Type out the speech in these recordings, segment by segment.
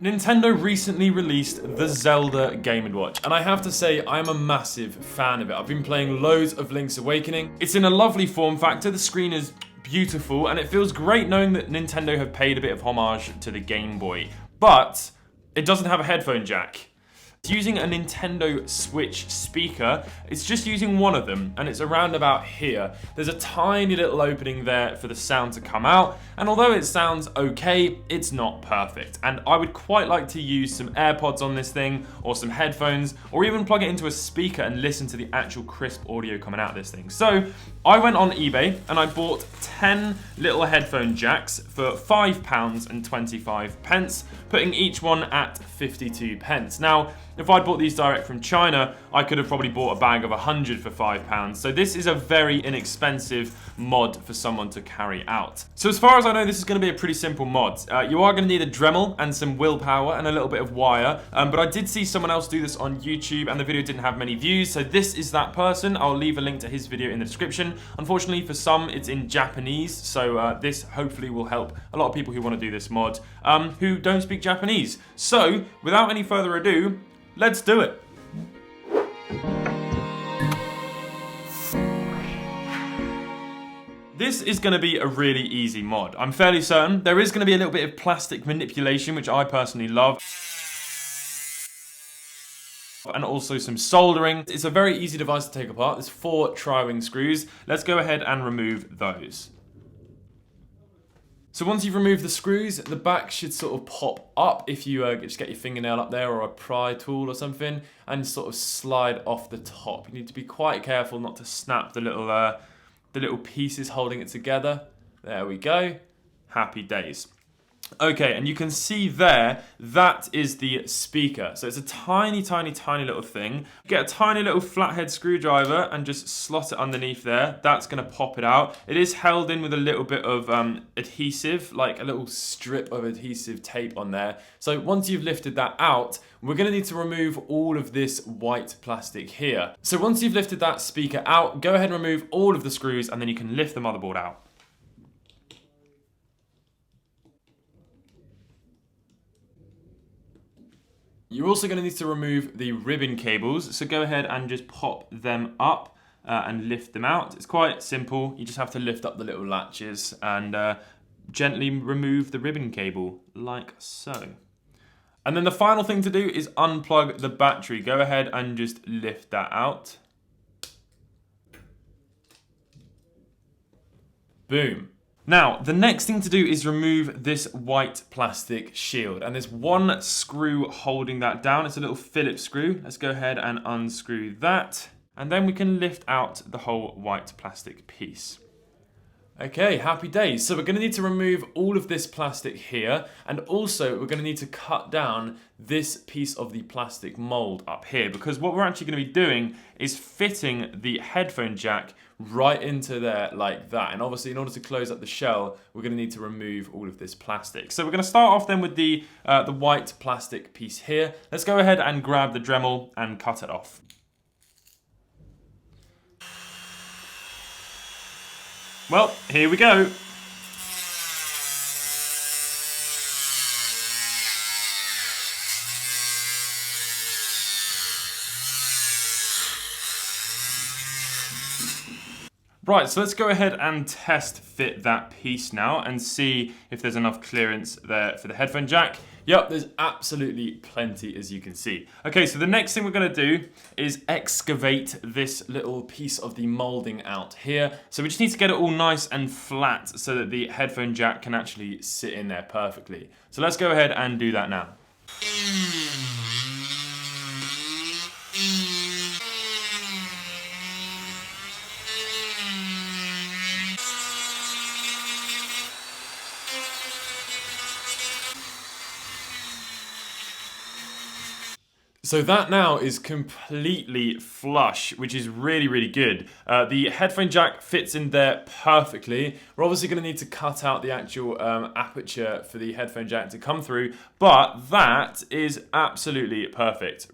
Nintendo recently released the Zelda Game & Watch, and I have to say I'm a massive fan of it. I've been playing loads of Link's Awakening. It's in a lovely form factor, the screen is beautiful, and it feels great knowing that Nintendo have paid a bit of homage to the Game Boy. But it doesn't have a headphone jack. It's using a Nintendo Switch speaker. It's just using one of them, and it's around about here. There's a tiny little opening there for the sound to come out, and although it sounds okay, it's not perfect. And I would quite like to use some AirPods on this thing, or some headphones, or even plug it into a speaker and listen to the actual crisp audio coming out of this thing. So I went on eBay and I bought 10 little headphone jacks for £5.25, putting each one at 52p. Now, if I'd bought these direct from China, I could have probably bought a bag of 100 for £5. So this is a very inexpensive mod for someone to carry out. So as far as I know, this is going to be a pretty simple mod. You are going to need a Dremel and some willpower and a little bit of wire. But I did see someone else do this on YouTube and the video didn't have many views. So this is that person. I'll leave a link to his video in the description. Unfortunately for some, it's in Japanese. So this hopefully will help a lot of people who want to do this mod who don't speak Japanese. So without any further ado, let's do it. This is going to be a really easy mod. I'm fairly certain there is going to be a little bit of plastic manipulation, which I personally love. And also some soldering. It's a very easy device to take apart. There's 4 tri-wing screws. Let's go ahead and remove those. So once you've removed the screws, the back should sort of pop up if you just get your fingernail up there or a pry tool or something and sort of slide off the top. You need to be quite careful not to snap the little pieces holding it together. There we go. Happy days. Okay, and you can see there, that is the speaker. So it's a tiny, tiny, tiny little thing. Get a tiny little flathead screwdriver and just slot it underneath there. That's going to pop it out. It is held in with a little bit of adhesive, like a little strip of adhesive tape on there. So once you've lifted that out, we're going to need to remove all of this white plastic here. So once you've lifted that speaker out, go ahead and remove all of the screws and then you can lift the motherboard out. You're also going to need to remove the ribbon cables, so go ahead and just pop them up and lift them out. It's quite simple, you just have to lift up the little latches and gently remove the ribbon cable, like so. And then the final thing to do is unplug the battery. Go ahead and just lift that out. Boom. Now, the next thing to do is remove this white plastic shield. And there's one screw holding that down. It's a little Phillips screw. Let's go ahead and unscrew that. And then we can lift out the whole white plastic piece. Okay, happy days. So we're going to need to remove all of this plastic here, and also we're going to need to cut down this piece of the plastic mold up here, because what we're actually going to be doing is fitting the headphone jack right into there like that. And obviously in order to close up the shell, we're going to need to remove all of this plastic. So we're going to start off then with the white plastic piece here. Let's go ahead and grab the Dremel and cut it off. Well, here we go. Right, so let's go ahead and test fit that piece now and see if there's enough clearance there for the headphone jack. Yep, there's absolutely plenty, as you can see. Okay, so the next thing we're gonna do is excavate this little piece of the molding out here. So we just need to get it all nice and flat so that the headphone jack can actually sit in there perfectly. So let's go ahead and do that now. So that now is completely flush, which is really, really good. The headphone jack fits in there perfectly. We're obviously going to need to cut out the actual aperture for the headphone jack to come through, but that is absolutely perfect.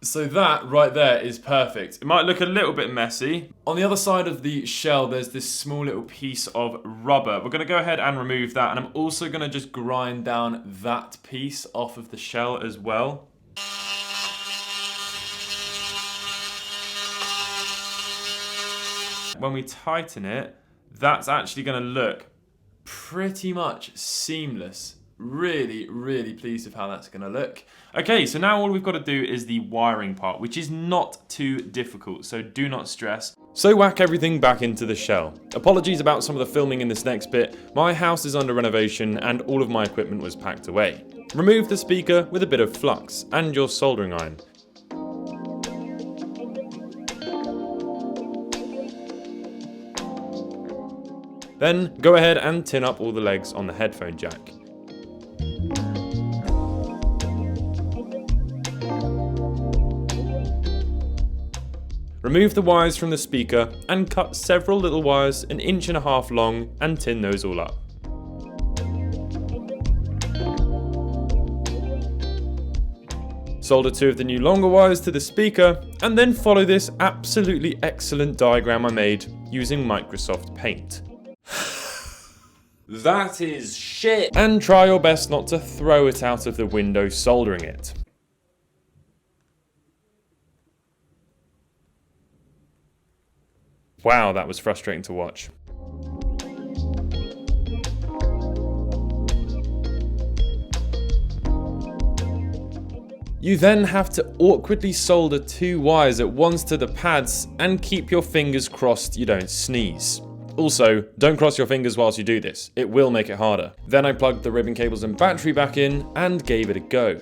So that right there is perfect. It might look a little bit messy. On the other side of the shell, there's this small little piece of rubber. We're gonna go ahead and remove that, and I'm also gonna just grind down that piece off of the shell as well. When we tighten it, that's actually gonna look pretty much seamless. Really, really pleased with how that's gonna look. Okay, so now all we've got to do is the wiring part, which is not too difficult, so do not stress. So whack everything back into the shell. Apologies about some of the filming in this next bit. My house is under renovation and all of my equipment was packed away. Remove the speaker with a bit of flux and your soldering iron. Then go ahead and tin up all the legs on the headphone jack. Remove the wires from the speaker and cut several little wires 1.5 inches long and tin those all up. Solder 2 of the new longer wires to the speaker and then follow this absolutely excellent diagram I made using Microsoft Paint. That is shit! And try your best not to throw it out of the window soldering it. Wow, that was frustrating to watch. You then have to awkwardly solder 2 wires at once to the pads and keep your fingers crossed you don't sneeze. Also, don't cross your fingers whilst you do this, it will make it harder. Then I plugged the ribbon cables and battery back in and gave it a go.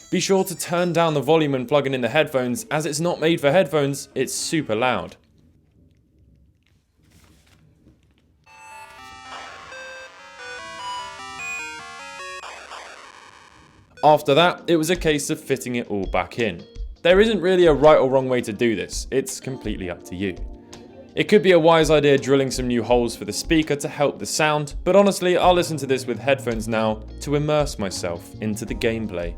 Be sure to turn down the volume when plugging in the headphones, as it's not made for headphones, it's super loud. After that, it was a case of fitting it all back in. There isn't really a right or wrong way to do this, it's completely up to you. It could be a wise idea drilling some new holes for the speaker to help the sound, but honestly, I'll listen to this with headphones now to immerse myself into the gameplay.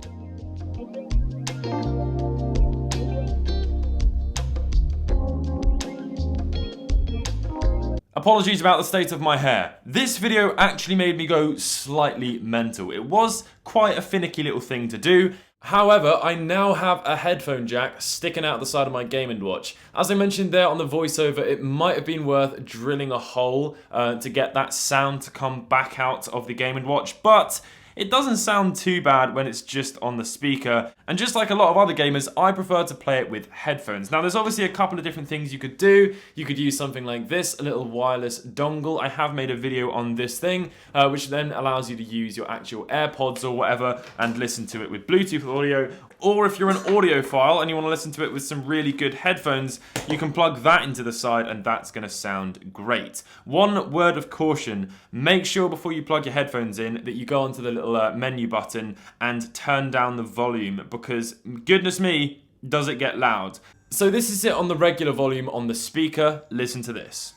Apologies about the state of my hair. This video actually made me go slightly mental. It was quite a finicky little thing to do. However, I now have a headphone jack sticking out the side of my Game & Watch. As I mentioned there on the voiceover, it might have been worth drilling a hole to get that sound to come back out of the Game & Watch, but it doesn't sound too bad when it's just on the speaker, and just like a lot of other gamers, I prefer to play it with headphones. Now there's obviously a couple of different things you could do. You could use something like this, a little wireless dongle. I have made a video on this thing, which then allows you to use your actual AirPods or whatever and listen to it with Bluetooth audio. Or if you're an audiophile and you want to listen to it with some really good headphones, you can plug that into the side and that's going to sound great. One word of caution, make sure before you plug your headphones in that you go onto the little menu button and turn down the volume, because goodness me, does it get loud. So this is it on the regular volume on the speaker. Listen to this.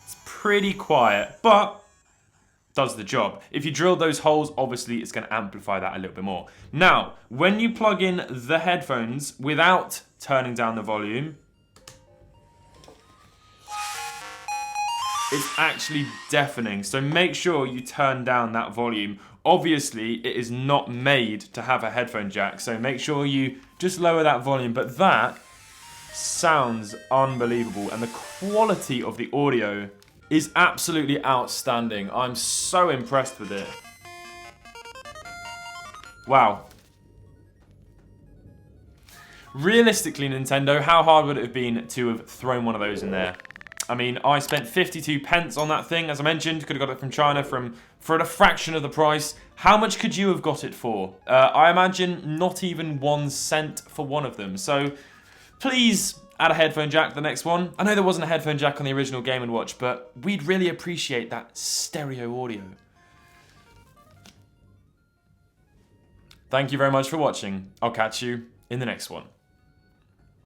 It's pretty quiet, but does the job. If you drill those holes, obviously it's going to amplify that a little bit more. Now, when you plug in the headphones without turning down the volume, it's actually deafening. So make sure you turn down that volume. Obviously, it is not made to have a headphone jack, so make sure you just lower that volume. But that sounds unbelievable, and the quality of the audio is absolutely outstanding. I'm so impressed with it. Wow. Realistically, Nintendo, how hard would it have been to have thrown one of those in there? I mean, I spent 52 pence on that thing, as I mentioned. Could have got it from China for a fraction of the price. How much could you have got it for? I imagine not even 1 cent for one of them. So please add a headphone jack to the next one. I know there wasn't a headphone jack on the original Game & Watch, but we'd really appreciate that stereo audio. Thank you very much for watching. I'll catch you in the next one.